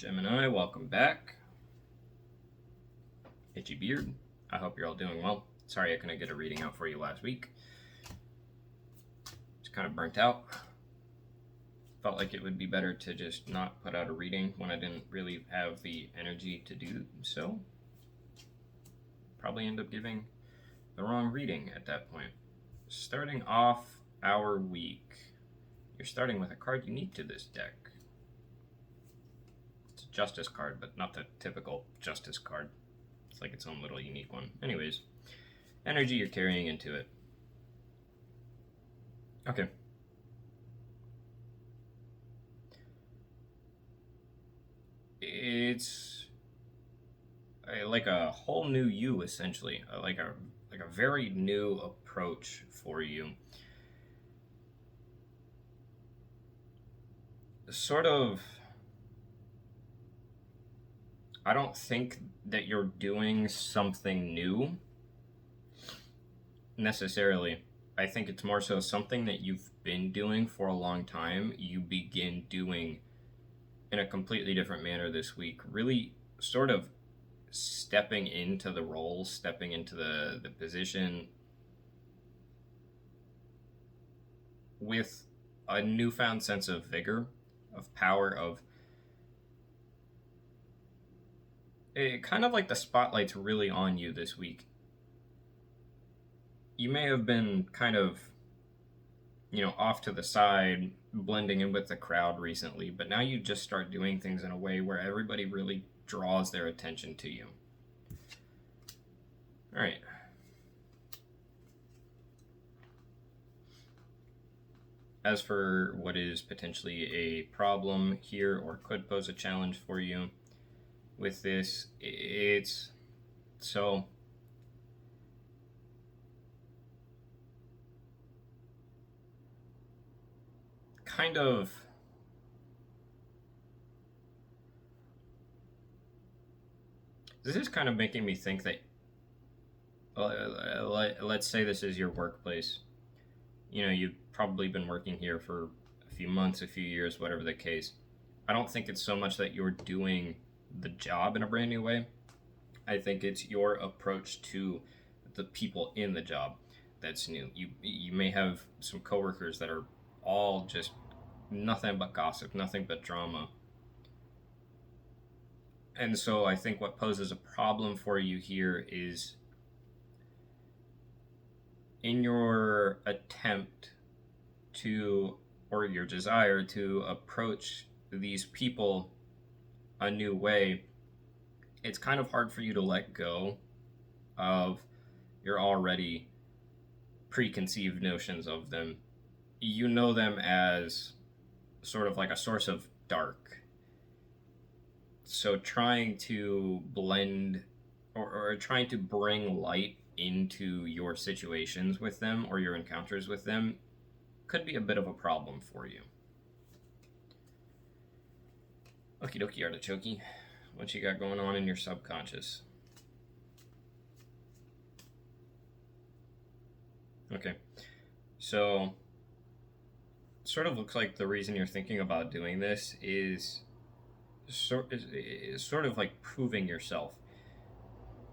Gemini, welcome back. Itchy beard. I hope you're all doing well. Sorry I couldn't get a reading out for you last week. Just kind of burnt out. Felt like it would be better to just not put out a reading when I didn't really have the energy to do so. Probably end up giving the wrong reading at that point. Starting off our week, you're starting with a card unique to this deck. It's a justice card, but not the typical justice card. It's like its own little unique one. Anyways, energy you're carrying into it. Okay. It's like a whole new you, essentially. Like a very new approach for you. Sort of. I don't think that you're doing something new necessarily. I think it's more so something that you've been doing for a long time. You begin doing in a completely different manner this week. Really sort of stepping into the role, stepping into the position with a newfound sense of vigor, of power, of kind of like the spotlight's really on you this week. You may have been kind of, off to the side, blending in with the crowd recently, but now you just start doing things in a way where everybody really draws their attention to you. All right. As for what is potentially a problem here or could pose a challenge for you with this, it's so kind of this is kind of making me think that let's say this is your workplace. You've probably been working here for a few months, a few years, whatever the case. I don't think it's so much that you're doing the job in a brand new way. I think it's your approach to the people in the job that's new. You may have some coworkers that are all just nothing but gossip, nothing but drama. And so I think what poses a problem for you here is in your attempt to, or your desire to approach these people a new way, it's kind of hard for you to let go of your already preconceived notions of them. You know them as sort of like a source of dark. So trying to blend or trying to bring light into your situations with them or your encounters with them could be a bit of a problem for you. Okie dokie artichoke. What you got going on in your subconscious? Okay. So sort of looks like the reason you're thinking about doing this is sort of like proving yourself,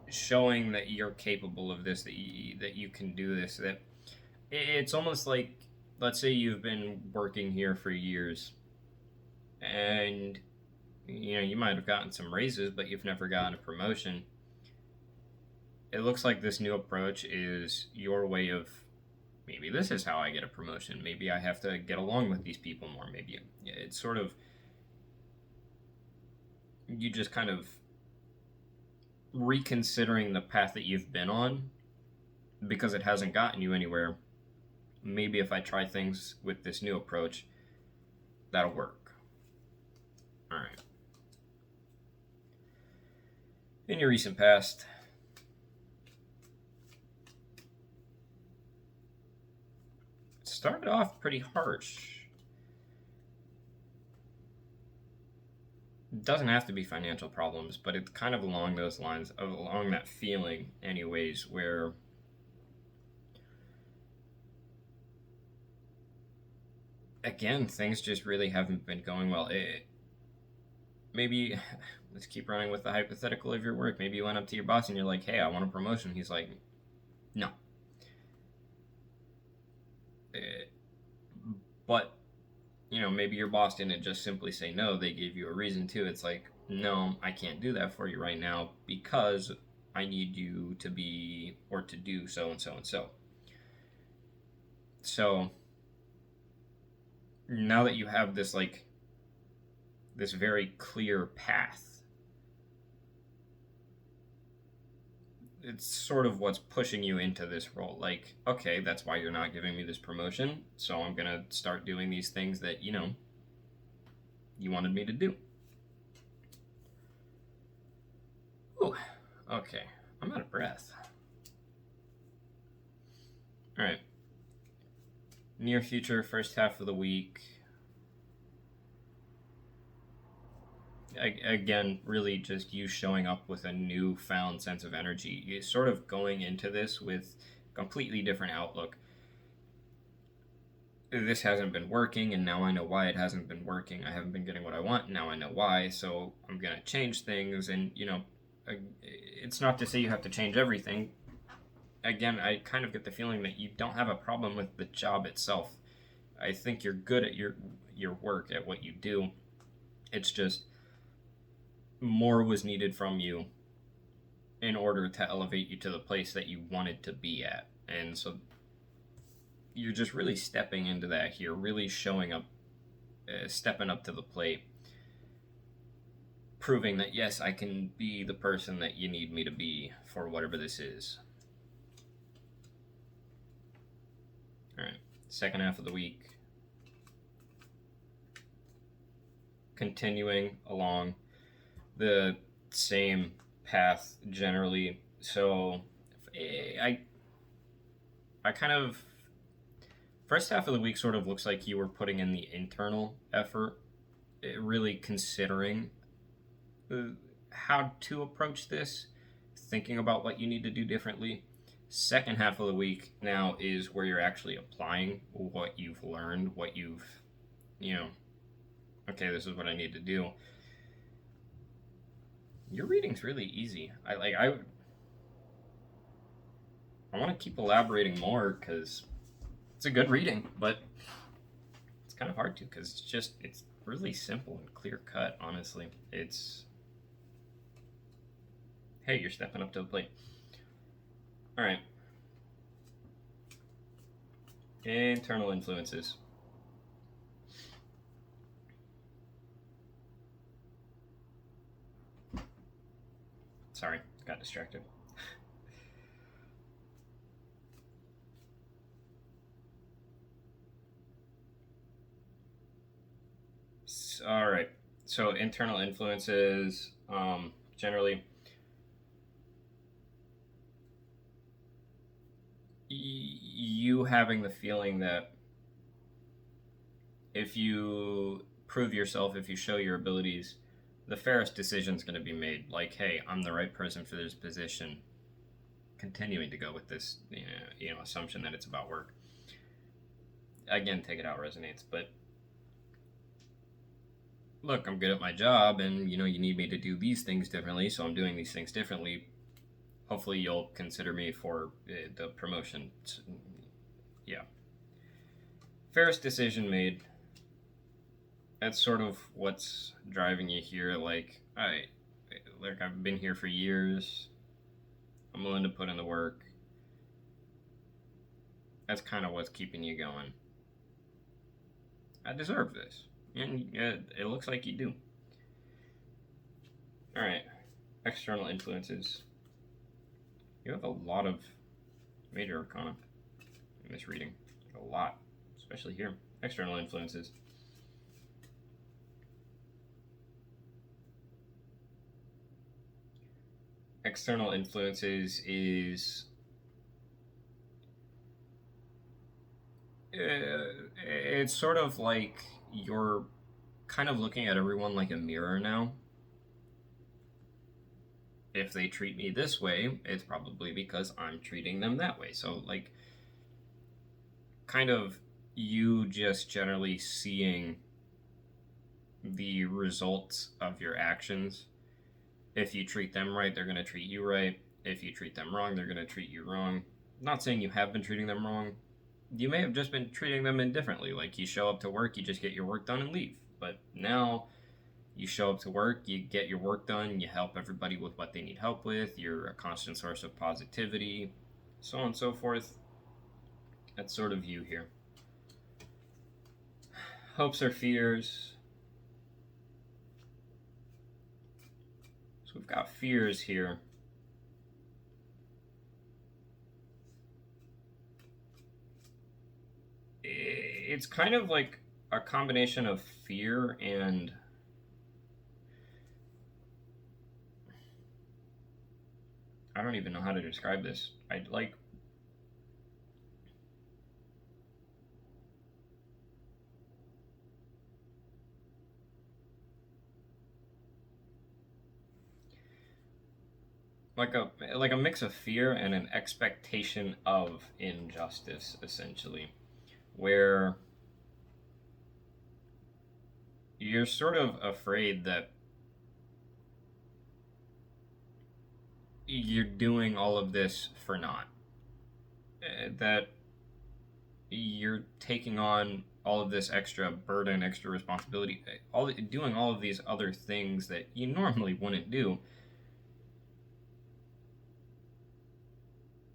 showing that you're capable of this, that you can do this. That it's almost like, let's say you've been working here for years, and you might have gotten some raises, but you've never gotten a promotion. It looks like this new approach is your way of, maybe this is how I get a promotion. Maybe I have to get along with these people more. Maybe it's sort of, you just kind of reconsidering the path that you've been on because it hasn't gotten you anywhere. Maybe if I try things with this new approach, that'll work. All right. In your recent past, it started off pretty harsh. It doesn't have to be financial problems, but it's kind of along those lines, along that feeling anyways, where again, things just really haven't been going well. maybe let's keep running with the hypothetical of your work. Maybe you went up to your boss and you're like, hey, I want a promotion. He's like, no. But, maybe your boss didn't just simply say no. They gave you a reason to. It's like, no, I can't do that for you right now because I need you to be or to do so and so and so. So now that you have this this very clear path, it's sort of what's pushing you into this role. Like, okay, that's why you're not giving me this promotion, so I'm gonna start doing these things that you wanted me to do. Ooh, okay, I'm out of breath. All right, near future, first half of the week. Again, really just you showing up with a newfound sense of energy. You're sort of going into this with a completely different outlook. This hasn't been working, and now I know why it hasn't been working. I haven't been getting what I want, and now I know why, so I'm going to change things. And, it's not to say you have to change everything. Again, I kind of get the feeling that you don't have a problem with the job itself. I think you're good at your work, at what you do. It's just more was needed from you in order to elevate you to the place that you wanted to be at. And so you're just really stepping into that here, really showing up, stepping up to the plate, proving that, yes, I can be the person that you need me to be for whatever this is. All right, second half of the week. Continuing along the same path generally. So I kind of, first half of the week sort of looks like you were putting in the internal effort, really considering how to approach this, thinking about what you need to do differently. Second half of the week now is where you're actually applying what you've learned, what you've, okay, this is what I need to do. Your reading's really easy. I want to keep elaborating more because it's a good reading, but it's kind of hard to because it's really simple and clear cut, honestly. It's, hey, you're stepping up to the plate. All right. Internal influences. Sorry, got distracted. All right. So internal influences, generally, you having the feeling that if you prove yourself, if you show your abilities, the fairest decision is going to be made. Like, hey, I'm the right person for this position. Continuing to go with this, assumption that it's about work. Again, take it out resonates, but look, I'm good at my job, and you need me to do these things differently, so I'm doing these things differently. Hopefully, you'll consider me for the promotion. Yeah. Fairest decision made. That's sort of what's driving you here. Like, I've been here for years. I'm willing to put in the work. That's kind of what's keeping you going. I deserve this. And it looks like you do. All right. External influences. You have a lot of major arcana in this reading. A lot. Especially here. External influences. External influences is it's sort of like you're kind of looking at everyone like a mirror now. If they treat me this way, it's probably because I'm treating them that way. So, like, kind of you just generally seeing the results of your actions. If you treat them right, they're going to treat you right. If you treat them wrong, they're going to treat you wrong. I'm not saying you have been treating them wrong. You may have just been treating them indifferently. Like, you show up to work, you just get your work done and leave. But now you show up to work, you get your work done, you help everybody with what they need help with, you're a constant source of positivity, so on and so forth. That's sort of you here. Hopes or fears. So we've got fears here. It's kind of like a combination of fear and I don't even know how to describe this. I'd like a mix of fear and an expectation of injustice, essentially, where you're sort of afraid that you're doing all of this for naught. That you're taking on all of this extra burden, extra responsibility, doing all of these other things that you normally wouldn't do,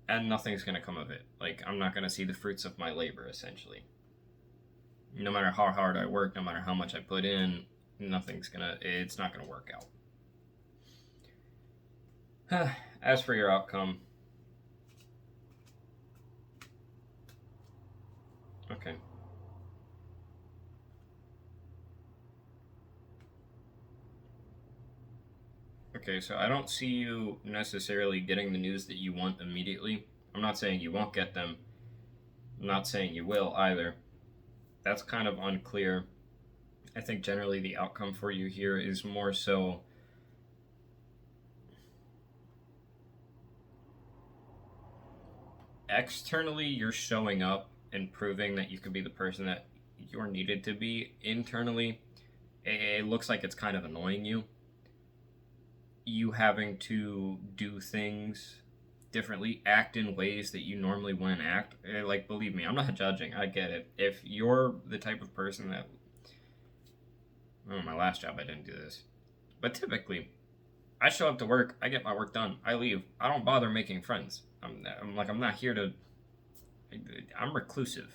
and nothing's going to come of it. Like, I'm not going to see the fruits of my labor, essentially. No matter how hard I work, no matter how much I put in, it's not going to work out. As for your outcome, okay. Okay, so I don't see you necessarily getting the news that you want immediately. I'm not saying you won't get them. I'm not saying you will either. That's kind of unclear. I think generally the outcome for you here is more so externally you're showing up and proving that you can be the person that you're needed to be. Internally, it looks like it's kind of annoying you. You having to do things differently, act in ways that you normally wouldn't act. Like, believe me, I'm not judging. I get it. If you're the type of person that, my last job I didn't do this, but typically, I show up to work, I get my work done, I leave. I don't bother making friends. I'm not here to. I'm reclusive.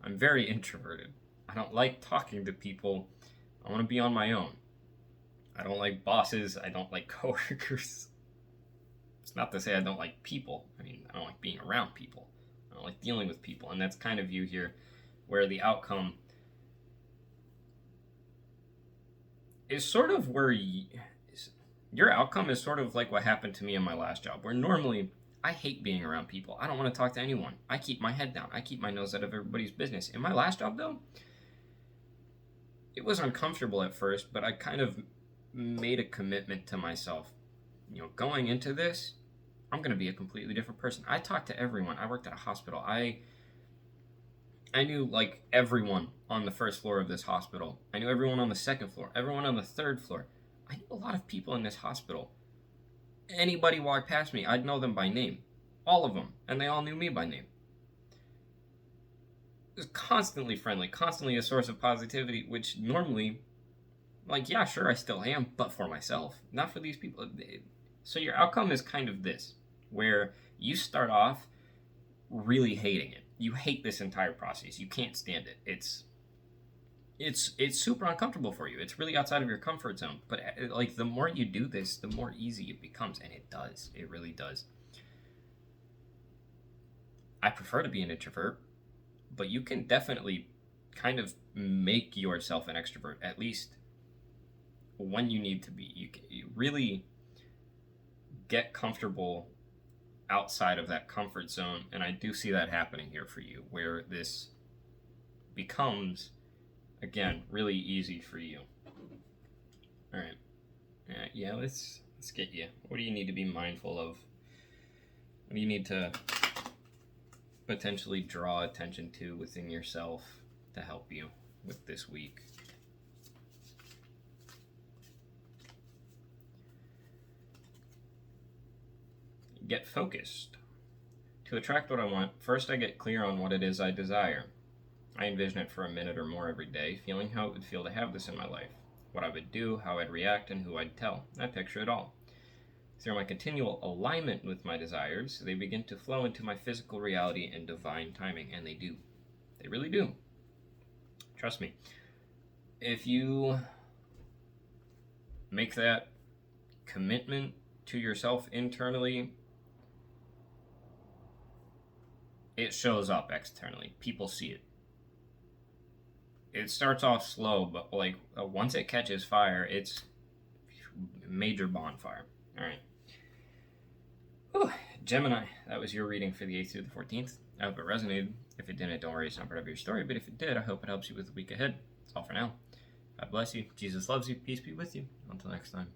I'm very introverted. I don't like talking to people. I want to be on my own. I don't like bosses. I don't like coworkers. It's not to say I don't like people. I mean, I don't like being around people. I don't like dealing with people. And that's kind of you here, where the outcome is sort of where your outcome is sort of like what happened to me in my last job, where normally I hate being around people. I don't want to talk to anyone. I keep my head down. I keep my nose out of everybody's business. In my last job, though, it was uncomfortable at first, but I kind of made a commitment to myself. Going into this, I'm going to be a completely different person. I talked to everyone. I worked at a hospital. I knew like everyone on the first floor of this hospital. I knew everyone on the second floor, everyone on the third floor. I knew a lot of people in this hospital. Anybody walked past me, I'd know them by name. All of them. And they all knew me by name. It was constantly friendly, constantly a source of positivity, which normally, like, yeah, sure, I still am, but for myself, not for these people. So your outcome is kind of this, where you start off really hating it. You hate this entire process. You can't stand it. It's super uncomfortable for you. It's really outside of your comfort zone. But like, the more you do this, the more easy it becomes, and it does. It really does. I prefer to be an introvert, but you can definitely kind of make yourself an extrovert, at least when you need to be. You really get comfortable outside of that comfort zone, and I do see that happening here for you, where this becomes, again, really easy for you. All right. Yeah, let's get you. What do you need to be mindful of? What do you need to potentially draw attention to within yourself to help you with this week? get focused. To attract what I want, first I get clear on what it is I desire. I envision it for a minute or more every day, feeling how it would feel to have this in my life, what I would do, how I'd react, and who I'd tell. I picture it all. Through my continual alignment with my desires, they begin to flow into my physical reality in divine timing, and they do. They really do. Trust me. If you make that commitment to yourself internally, it shows up externally. People see it. It starts off slow, but once it catches fire, it's a major bonfire. All right. Whew. Gemini, that was your reading for the 8th through the 14th. I hope it resonated. If it didn't, don't worry, it's not part of your story. But if it did, I hope it helps you with the week ahead. That's all for now. God bless you. Jesus loves you. Peace be with you. Until next time.